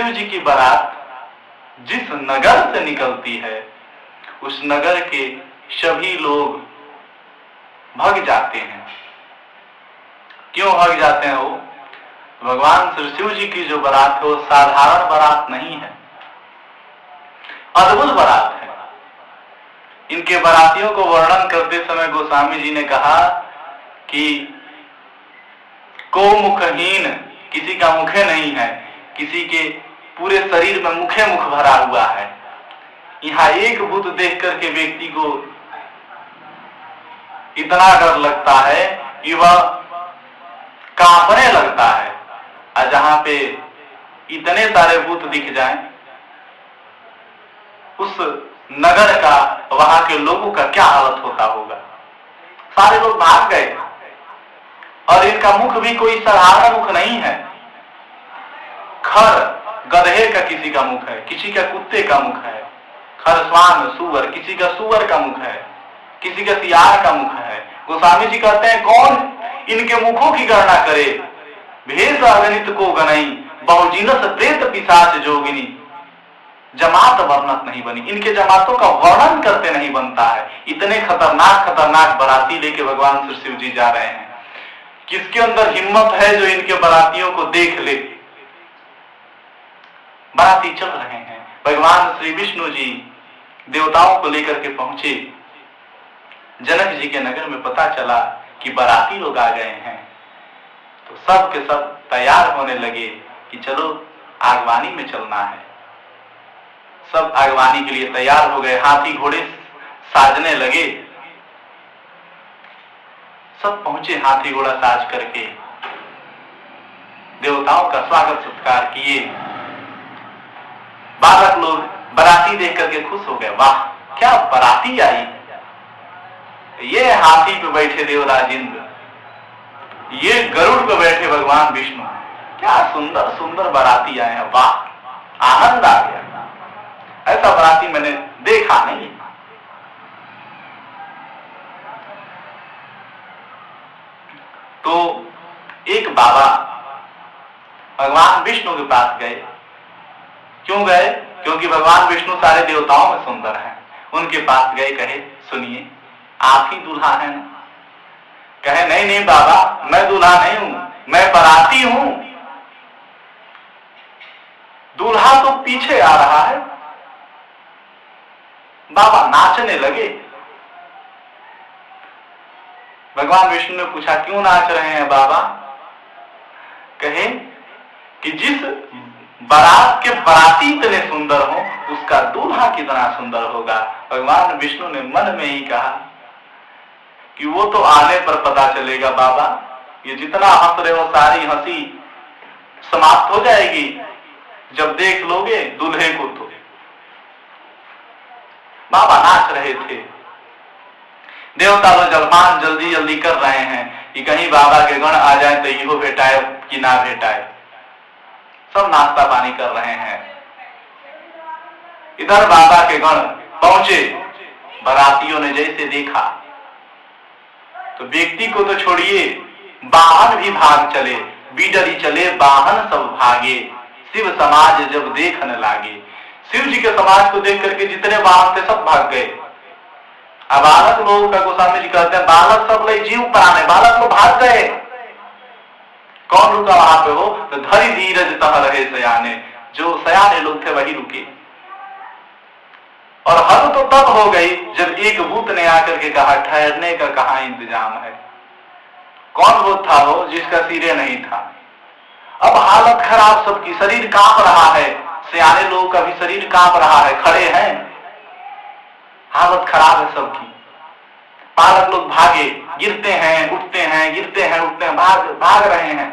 शिव जी की बारात जिस नगर से निकलती है उस नगर के सभी लोग भग जाते हैं। क्यों भग जाते हैं? वो भगवान श्री शिव जी की जो बारात है वो साधारण बारात नहीं है, अद्भुत बारात है। इनके बारातियों को वर्णन करते समय गोस्वामी जी ने कहा कि को मुखहीन, किसी का मुखे नहीं है, किसी के पूरे शरीर में मुखे मुख भरा हुआ है। यहाँ एक भूत देख करके व्यक्ति को इतना डर लगता है कि वह कांपने लगता है, और जहां पे इतने सारे भूत दिख जाएं, उस नगर का, वहां के लोगों का क्या हालत होता होगा। सारे लोग भाग गए और इनका मुख भी कोई साधारण मुख नहीं है। खर गधे का किसी का मुख है, किसी का कुत्ते का मुख है, खरस्वान सुअर, किसी का सुअर का मुख है, किसी का सियार का मुख है। गोस्वामी जी कहते हैं कौन इनके मुखों की गणना करे। भेष अगणित को गनई, बहुजीनस प्रेत पिशाच जोगिनी, जमात वर्णत नहीं बनी। इनके जमातों का वर्णन करते नहीं बनता है। इतने खतरनाक खतरनाक बाराती लेके भगवान श्री शिव जी जा रहे हैं। किसके अंदर हिम्मत है जो इनके बारातियों को देख ले। बाराती चल रहे हैं, भगवान श्री विष्णु जी देवताओं को लेकर के पहुंचे। जनक जी के नगर में पता चला कि बाराती लोग आ गए हैं, तो सब के सब तैयार होने लगे कि चलो आगवानी में चलना है। सब आगवानी के लिए तैयार हो गए, हाथी घोड़े साजने लगे। सब पहुंचे हाथी घोड़ा साज करके, देवताओं का स्वागत सत्कार किए। बालक लोग बाराती देख करके खुश हो गए, वाह क्या बाराती आई। ये हाथी पे बैठे देवराज इंद्र, ये गरुड़ पे बैठे भगवान विष्णु, क्या सुंदर सुंदर बाराती आए हैं, वाह आनंद आ गया। ऐसा बाराती मैंने देखा नहीं। तो एक बाबा भगवान विष्णु के पास गए। क्यों गए? क्योंकि भगवान विष्णु सारे देवताओं में सुंदर हैं। उनके पास गए, कहे सुनिए आप ही दूल्हा है ना? कहे नहीं नहीं बाबा, मैं दूल्हा नहीं हूं, मैं बाराती हूं। दूल्हा तो पीछे आ रहा है। बाबा नाचने लगे। भगवान विष्णु ने पूछा क्यों नाच रहे हैं बाबा? कहे कि जिस बारात के बाराती इतने सुंदर हो, उसका दूल्हा कितना सुंदर होगा। भगवान विष्णु ने मन में ही कहा कि वो तो आने पर पता चलेगा बाबा, ये जितना हंस रहे हो सारी हंसी समाप्त हो जाएगी जब देख लोगे दूल्हे को। तो बाबा नाच रहे थे। देवता लोग जलपान जल्दी जल्दी कर रहे हैं कि कहीं बाबा के गण आ जाए तो इहो भेटाए कि ना भेटाए। सब नाश्ता पानी कर रहे हैं। इधर बाबा के गण पहुंचे। बारातियों ने जैसे देखा तो व्यक्ति को तो छोड़िए, वाहन भी भाग चले। बीडरी चले वाहन सब भागे, शिव समाज जब देखने लागे। शिव जी के समाज को देख करके जितने वाहन थे सब भाग गए। अब बालक लोगों का गोस्वामी जी कहते हैं बालक सब ले जीव प्राणे, बालक लोग भाग गए। कौन रुका वहां पे? हो तो धरी धीरज तह रहे सयाने, जो सयाने लोग थे वही रुके। और हद तो तब हो गई जब एक भूत ने आकर के कहा ठहरने का कहां इंतजाम है। कौन भूत था वो? जिसका सिरे नहीं था। अब हालत खराब सबकी, शरीर कांप रहा है। सियाने लोगों का भी शरीर कांप रहा है, खड़े हैं, हालत खराब है सबकी। बालक लोग भागे, गिरते हैं उठते हैं, गिरते हैं उठते हैं, भाग रहे हैं।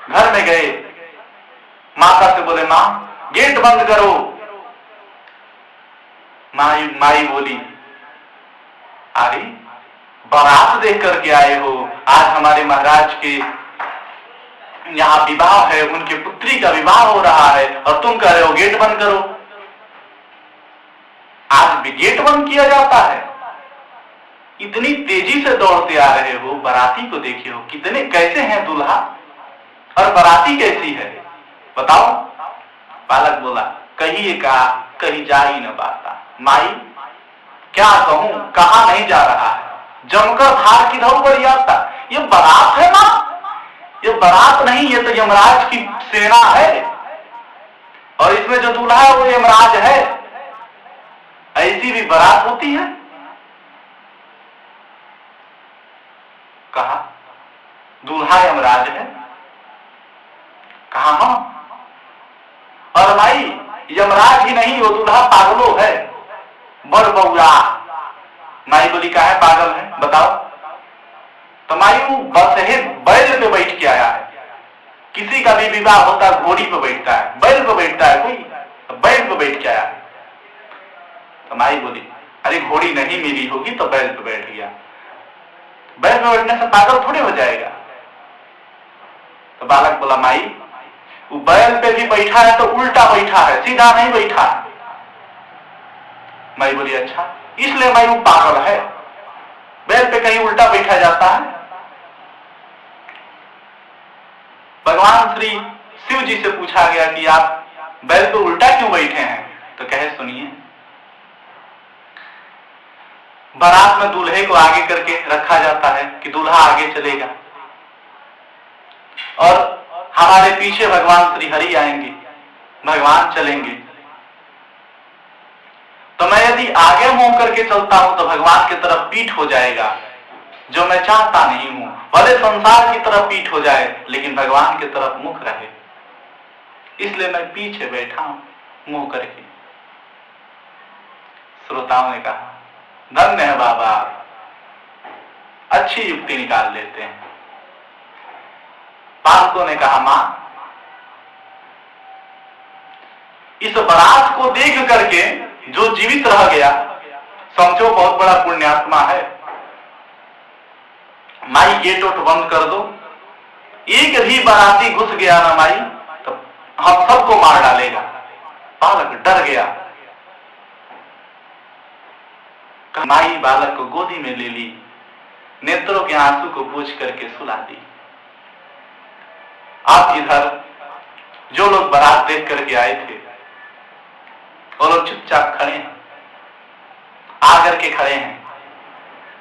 घर में गए, माता से बोले मां गेट बंद करो। माई बोली अरे बारात देख करके आए हो, आज हमारे महाराज के यहाँ विवाह है, उनके पुत्री का विवाह हो रहा है और तुम कह रहे हो गेट बंद करो। आज भी गेट बंद किया जाता है? इतनी तेजी से दौड़ते आ रहे हो, बाराती को देखिए हो कितने, कैसे हैं दूल्हा और बाराती कैसी है। बताओ। बालक बोला, कहिए का कहीं जा ही न पाता। माई क्या कहूं, कहा नहीं जा रहा है, जमकर धार की धौ पर आता। ये बारात है मां, ये बारात नहीं, ये तो यमराज की सेना है, और इसमें जो दूल्हा है वो यमराज है। ऐसी भी बारात होती है? कहा दूल्हा यमराज है। कहा हाँ। और माई यमराज ही नहीं, वो दूल्हा पागलो है, बड़ बउआ। माई बोली, का है पागल है बताओ। तो माई वो बस है, बैल पे बैठ के आया है। किसी का भी विवाह होता है घोड़ी पे बैठता है, बैल पे बैठता है कोई, तो बैल पे बैठ के आया है। तो माई बोली, अरे घोड़ी नहीं मिली होगी तो बैल पे बैठ गया। बैल पे बैठने से पागल थोड़े हो जाएगा। तो बालक बोला, माई वो बैल पे भी बैठा है तो उल्टा बैठा है, सीधा नहीं बैठा। माई बोली, अच्छा, इसलिए माई वो पागल है, बैल पे कहीं उल्टा बैठा जाता है। भगवान श्री शिव जी से पूछा गया कि आप बैल पे उल्टा क्यों बैठे हैं? तो कहे, सुनिए, बारात में दूल्हे को आगे करके रखा जाता है कि दूल्हा आगे चलेगा, और हमारे पीछे भगवान श्री हरि आएंगे, भगवान चलेंगे। तो मैं यदि आगे मुंह करके चलता हूं तो भगवान की तरफ पीठ हो जाएगा, जो मैं चाहता नहीं हूं। भले संसार की तरफ पीठ हो जाए, लेकिन भगवान की तरफ मुख रहे, इसलिए मैं पीछे बैठा हूं मुंह करके। श्रोताओं ने कहा, धन्य है बाबा, अच्छी युक्ति निकाल लेते हैं। पालकों ने कहा, मां इस बारात को देख करके जो जीवित रह गया, समझो बहुत बड़ा पुण्यात्मा है। माई गेट ओट बंद कर दो, एक भी बाराती घुस गया ना माई तो हम सबको मार डालेगा। बालक डर गया। माई बालक को गोदी में ले ली, नेत्रों के आंसू को पोंछ करके सुला दी। आप इधर जो लोग बारात देख करके आए थे वो लोग चुपचाप खड़े हैं, आकर के खड़े हैं।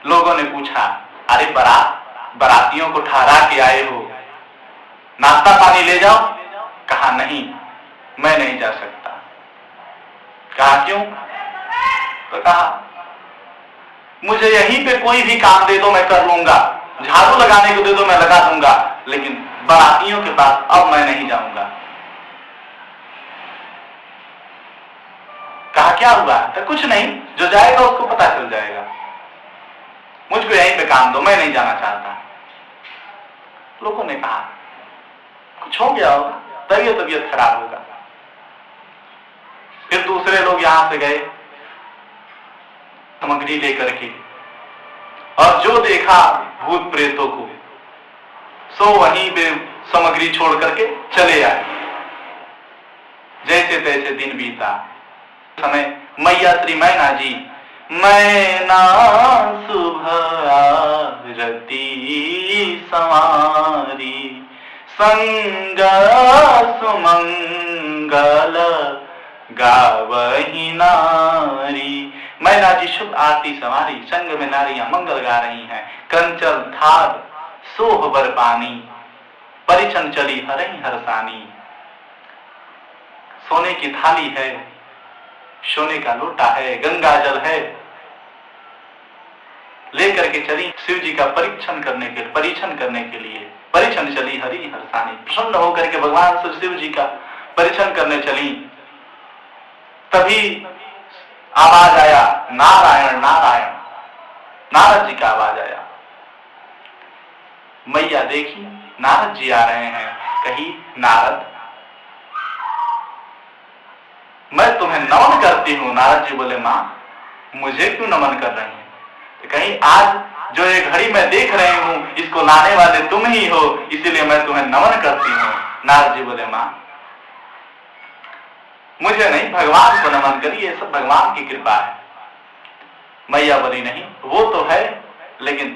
लोगों ने पूछा, अरे बारातियों को ठहरा के आए हो, नाश्ता पानी ले जाओ। कहा, नहीं, मैं नहीं जा सकता। कहा, क्यों? तो कहा, मुझे यहीं पे कोई भी काम दे दो मैं कर लूंगा, झाड़ू लगाने को दे दो मैं लगा दूंगा, लेकिन बारातियों के पास अब मैं नहीं जाऊंगा। कहा, क्या हुआ? तो कुछ नहीं, जो जाएगा उसको पता चल जाएगा, मुझको यहीं पे काम दो, मैं नहीं जाना चाहता। लोगों ने कहा, कुछ हो गया होगा, तबीयत खराब होगा। फिर दूसरे लोग यहां से गए सामग्री लेकर के, और जो देखा भूत प्रेतों को, सो वहीं पे सामग्री छोड़ करके चले आए। जैसे तैसे दिन बीता। समय मैया श्री मैना जी, मैना सुबह आरती संवारी, संग सुमंगल गावही नारी। मैना जी शुभ आरती संवारी, संग में नारियां मंगल गा रही हैं। कंचन थार सोह बर पानी, परिछन चली हरई हरसानी। सोने की थाली है, सोने का लोटा है, गंगा जल है, लेकर के चली शिव जी का परीक्षण करने के लिए। परिछन चली हरि हरसानी, प्रसन्न होकर के भगवान शिव जी का परीक्षण करने चली। तभी आवाज आया, नारायण नारायण, नारद जी का आवाज आया। मैया देखी नारद जी आ रहे हैं, कही, नारद मैं तुम्हें नमन करती हूँ। नारद जी बोले, मां मुझे क्यों नमन कर रही हैं? तो कहीं आज जो ये घड़ी मैं देख रही हूँ, इसको लाने वाले तुम ही हो, इसीलिए मैं तुम्हें नमन करती हूँ। नारद जी बोले, मां मुझे नहीं, भगवान को नमन करी, ये सब भगवान की कृपा है। मैया बोली, नहीं वो तो है, लेकिन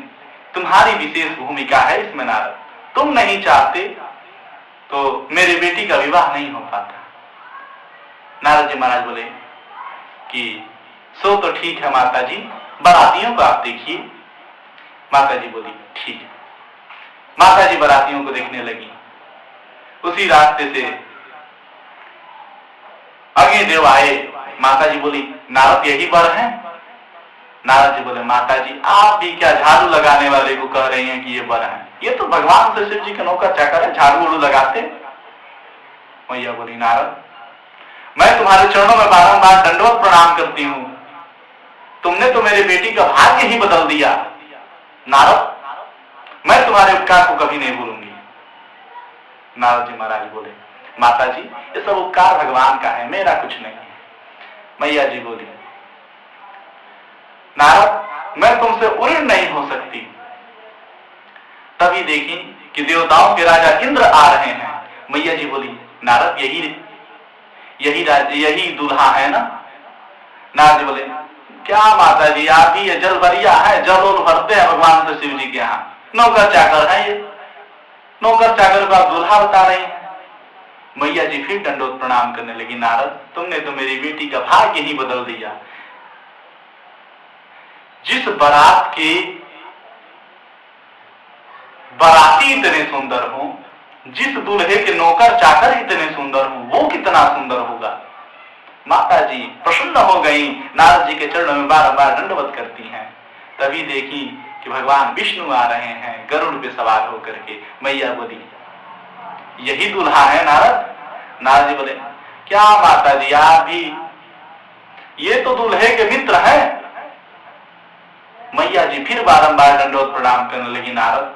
तुम्हारी विशेष भूमिका है इसमें नारद। तुम नहीं चाहते तो मेरी बेटी का विवाह नहीं हो पाता। नारद जी महाराज बोले कि सो तो ठीक है माता जी, बारातियों को आप देखिए। माता जी बोली ठीक है। माता जी बारातियों को देखने लगी। उसी रास्ते से अग्निदेव आए। माता जी बोली नारद यही वर है? नारद जी बोले माता जी आप भी क्या झाड़ू लगाने वाले को कह रही हैं कि ये वर है? ये तो भगवान से शिव जी के नौकर चाकर है, झाड़ू उड़ू लगाते। मैया बोली नारद मैं तुम्हारे चरणों में बारंबार दंडवत प्रणाम करती हूं, तुमने तो मेरी बेटी का भाग्य ही बदल दिया। नारद मैं तुम्हारे उपकार को कभी नहीं भूलूंगी। नारद जी महाराज बोले माता जी ये सब उपकार भगवान का है, मेरा कुछ नहीं है। मैया जी बोली नारद मैं तुमसे उऋण नहीं हो सकती। तभी देखी कि देवताओं के राजा इंद्र आ रहे हैं। मैया जी बोली नारद यही दूल्हा है ना? नारद जी बोले क्या माता जी आप ही ये जल भरिया है, जल और भरते हैं भगवान से शिव जी के यहाँ, नौकर चाकर है ये, नौकर चाकर को आप दूल्हा बता रहे हैं। मैया जी फिर दंडोत प्रणाम करने लगी नारद तुमने तो मेरी बेटी का भाग्य ही बदल दिया। जिस बारात के बाराती इतने सुंदर हो, जिस दूल्हे के नौकर चाकर इतने सुंदर हो, वो कितना सुंदर होगा। माता जी प्रसन्न हो गई, नारद जी के चरणों में बार बार दंडवत करती हैं। तभी देखी कि भगवान विष्णु आ रहे हैं गरुड़ पे सवार होकर के। मैया बोली यही दूल्हा है नारद? नारद जी बोले क्या माता जी आप भी, ये तो दूल्हे के मित्र हैं। मैया जी फिर बारंबार दंडवत प्रणाम करने लगी नारद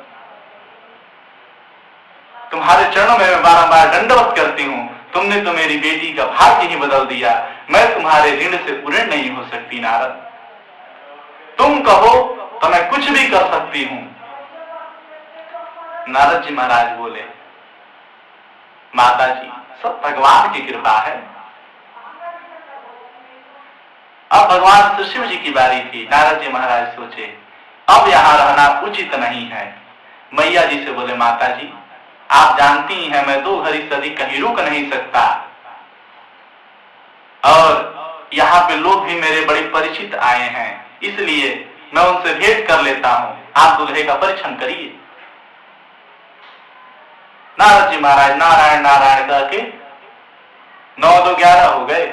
तुम्हारे चरणों में मैं बारंबार दंडवत करती हूँ, तुमने तो मेरी बेटी का भाग्य ही बदल दिया, मैं तुम्हारे ऋण से उऋण नहीं हो सकती नारद, तुम कहो तो मैं कुछ भी कर सकती हूं। नारद जी महाराज बोले माता जी सब भगवान की कृपा है। अब भगवान श्री शिव जी की बारी थी। नारद जी महाराज सोचे अब यहां रहना उचित नहीं है। मैया जी से बोले माता जी आप जानती हैं मैं 2 घड़ी से अधिक कहीं रुक नहीं सकता, और यहाँ पे लोग भी मेरे बड़े परिचित आए हैं, इसलिए मैं उनसे भेंट कर लेता हूं, आप दूल्हे का परीक्षण करिए। नारद जी महाराज नारायण नारायण करके 9 तो 11 हो गए।